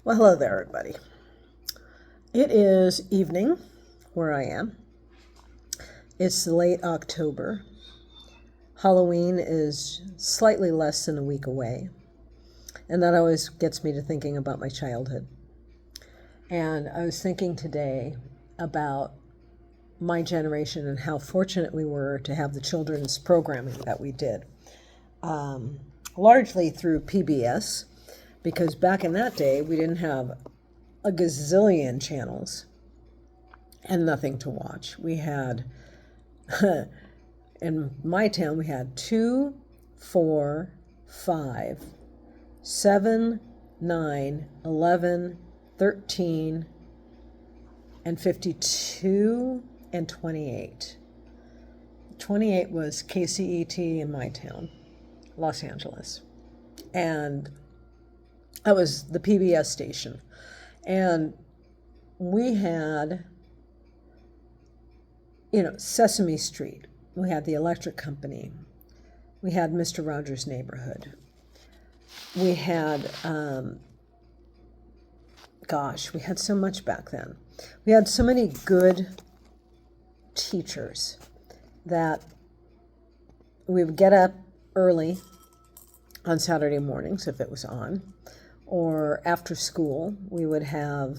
Well, hello there, everybody. It is evening where I am. It's late October. Halloween is slightly less than a week away. And that always gets me to thinking about my childhood. And I was thinking today about my generation and how fortunate we were to have the children's programming that we did. Largely through PBS, because back in that day, we didn't have a gazillion channels and nothing to watch. We had, in my town, we had 2, 4, 5, 7, 9, 11, 13, and 52, and 28. 28 was KCET in my town, Los Angeles. And that was the PBS station. And we had, Sesame Street. We had the Electric Company. We had Mr. Rogers' Neighborhood. We had, we had so much back then. We had so many good teachers that we would get up early on Saturday mornings if it was on, or after school, we would have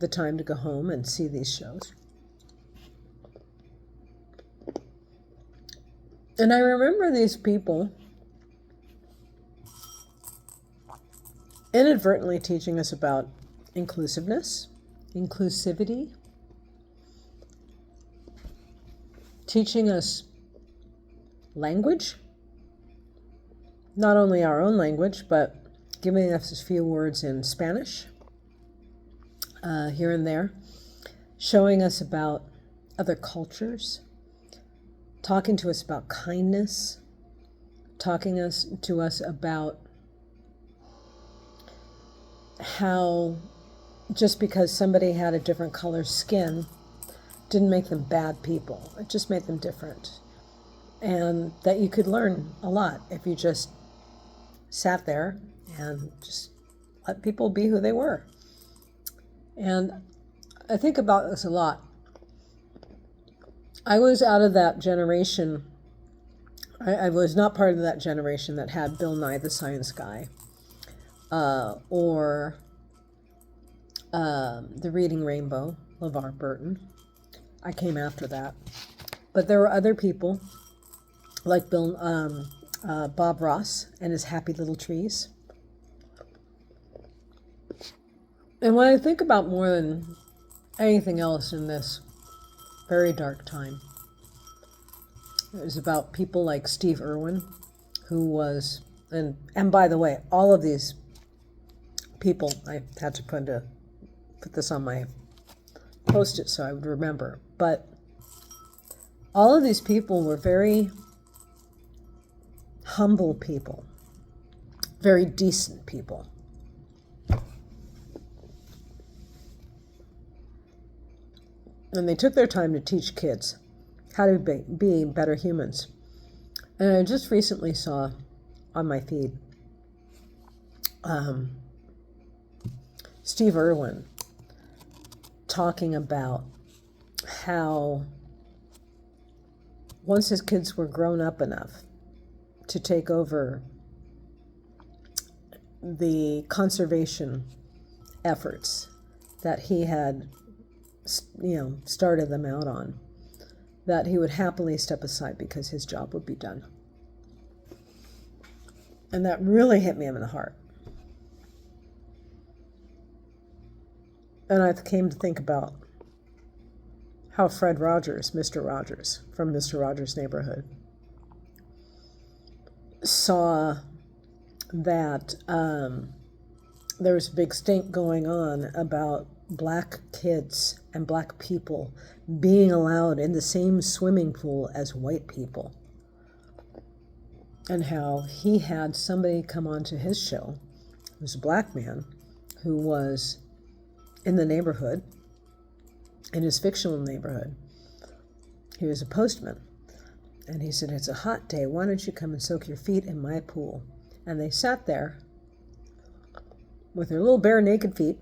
the time to go home and see these shows. And I remember these people inadvertently teaching us about inclusiveness, inclusivity, teaching us language, not only our own language, but giving us a few words in Spanish here and there, showing us about other cultures, talking to us about kindness, talking to us about how just because somebody had a different color skin didn't make them bad people. It just made them different. And that you could learn a lot if you just sat there and just let people be who they were. And I think about this a lot. I was out of that generation. I was not part of that generation that had Bill Nye the Science Guy or The Reading Rainbow, LeVar Burton. I came after that. But there were other people like Bob Ross and his Happy Little Trees. And what I think about more than anything else in this very dark time is about people like Steve Irwin, who was, and by the way, all of these people, I had to put this on my Post-it so I would remember, but all of these people were very humble people, very decent people. And they took their time to teach kids how to be better humans. And I just recently saw on my feed Steve Irwin talking about how once his kids were grown up enough to take over the conservation efforts that he had started them out on, that he would happily step aside because his job would be done. And that really hit me in the heart. And I came to think about how Fred Rogers, Mr. Rogers, from Mr. Rogers' Neighborhood, saw that there was a big stink going on about Black kids and Black people being allowed in the same swimming pool as white people. And how he had somebody come onto his show, who was a Black man, who was in the neighborhood, in his fictional neighborhood. He was a postman. And he said, "It's a hot day. Why don't you come and soak your feet in my pool?" And they sat there with their little bare naked feet,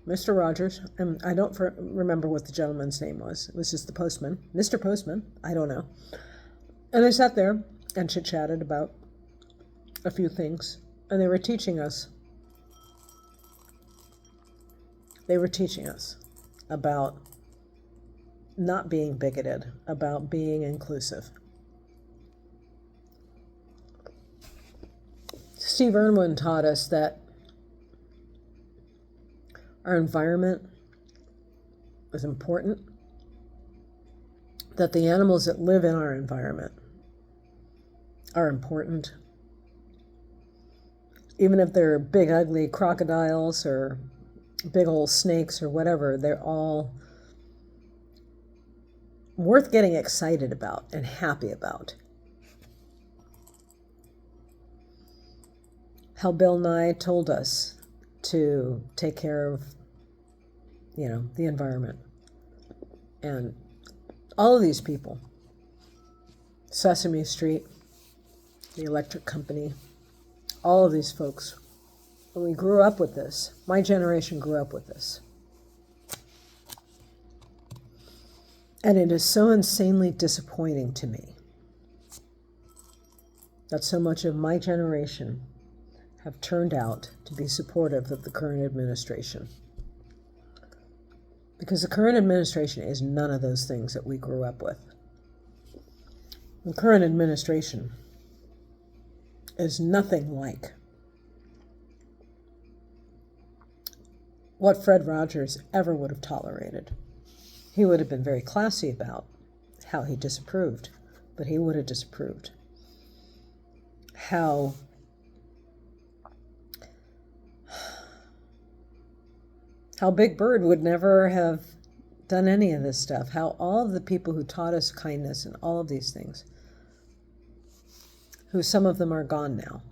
Mr. Rogers, and I don't remember what the gentleman's name was. It was just the postman. Mr. Postman, I don't know. And they sat there and chit-chatted about a few things, and they were teaching us. They were teaching us about not being bigoted, about being inclusive. Steve Irwin taught us that our environment is important, that the animals that live in our environment are important. Even if they're big, ugly crocodiles or big old snakes or whatever, they're all worth getting excited about and happy about. How Bill Nye told us to take care of, the environment. And all of these people, Sesame Street, the electric company, all of these folks, when we grew up with this, my generation grew up with this. And it is so insanely disappointing to me that so much of my generation have turned out to be supportive of the current administration. Because the current administration is none of those things that we grew up with. The current administration is nothing like what Fred Rogers ever would have tolerated. He would have been very classy about how he disapproved, but he would have disapproved. How Big Bird would never have done any of this stuff. How all of the people who taught us kindness and all of these things, who some of them are gone now,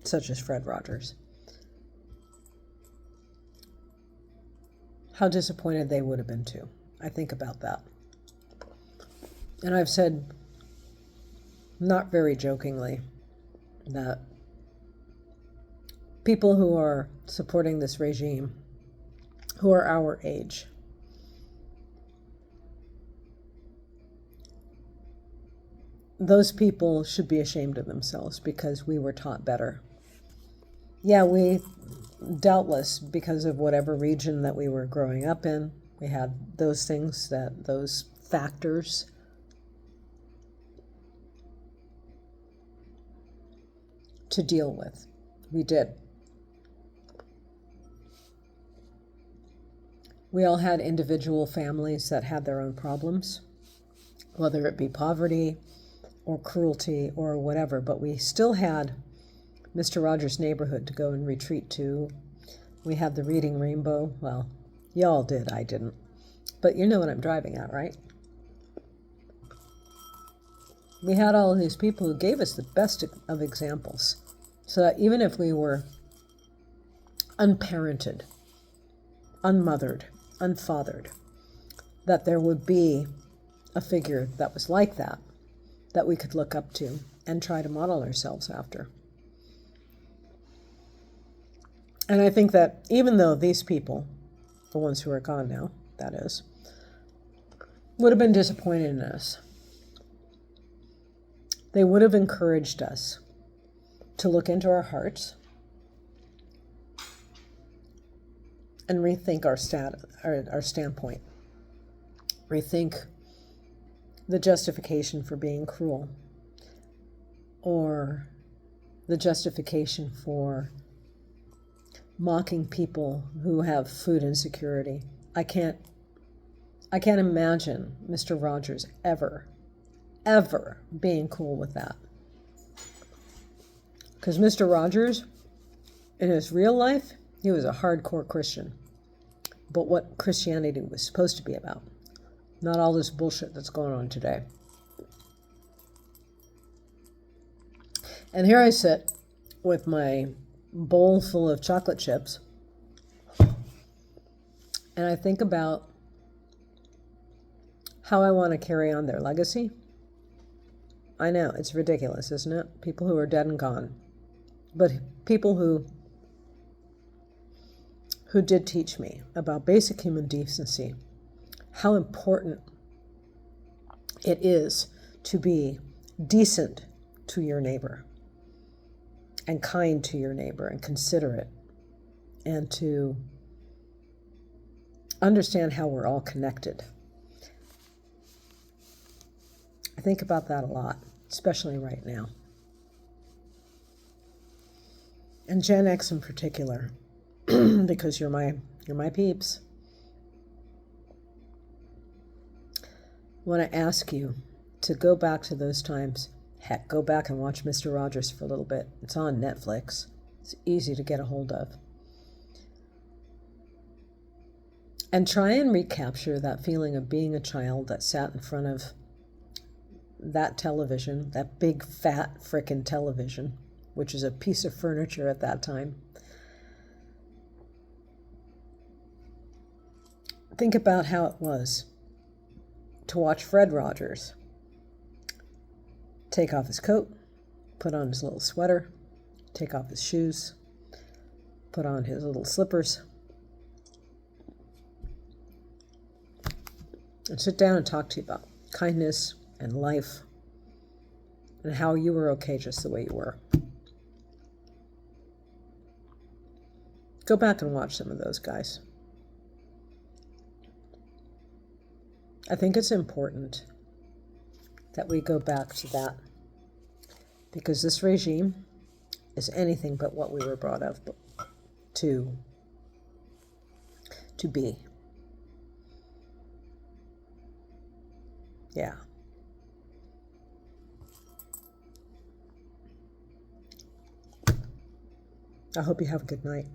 such as Fred Rogers, how disappointed they would have been too. I think about that. And I've said, not very jokingly, that people who are supporting this regime, who are our age, those people should be ashamed of themselves because we were taught better. Yeah, we doubtless, because of whatever region that we were growing up in, we had those things, those factors. To deal with. We did. We all had individual families that had their own problems, whether it be poverty or cruelty or whatever, but we still had Mr. Rogers' neighborhood to go and retreat to. We had the Reading Rainbow. Well, y'all did, I didn't. But you know what I'm driving at, right? We had all of these people who gave us the best of examples, so that even if we were unparented, unmothered, unfathered, that there would be a figure that was like that we could look up to and try to model ourselves after. And I think that even though these people, the ones who are gone now, that is, would have been disappointed in us, they would have encouraged us to look into our hearts and rethink our standpoint, rethink the justification for being cruel, or the justification for mocking people who have food insecurity. I can't imagine Mr. Rogers ever being cool with that. Because Mr. Rogers, in his real life, he was a hardcore Christian. But what Christianity was supposed to be about. Not all this bullshit that's going on today. And here I sit with my bowl full of chocolate chips. And I think about how I want to carry on their legacy. I know, it's ridiculous, isn't it? People who are dead and gone. But people who who did teach me about basic human decency, how important it is to be decent to your neighbor and kind to your neighbor and considerate, and to understand how we're all connected. I think about that a lot, especially right now. And Gen X in particular, because you're my peeps. I want to ask you to go back to those times. Heck, go back and watch Mr. Rogers for a little bit. It's on Netflix. It's easy to get a hold of. And try and recapture that feeling of being a child that sat in front of that television, that big fat frickin' television, which is a piece of furniture at that time. Think about how it was to watch Fred Rogers take off his coat, put on his little sweater, take off his shoes, put on his little slippers, and sit down and talk to you about kindness and life and how you were okay just the way you were. Go back and watch some of those guys. I think it's important that we go back to that, because this regime is anything but what we were brought up to be. Yeah. I hope you have a good night.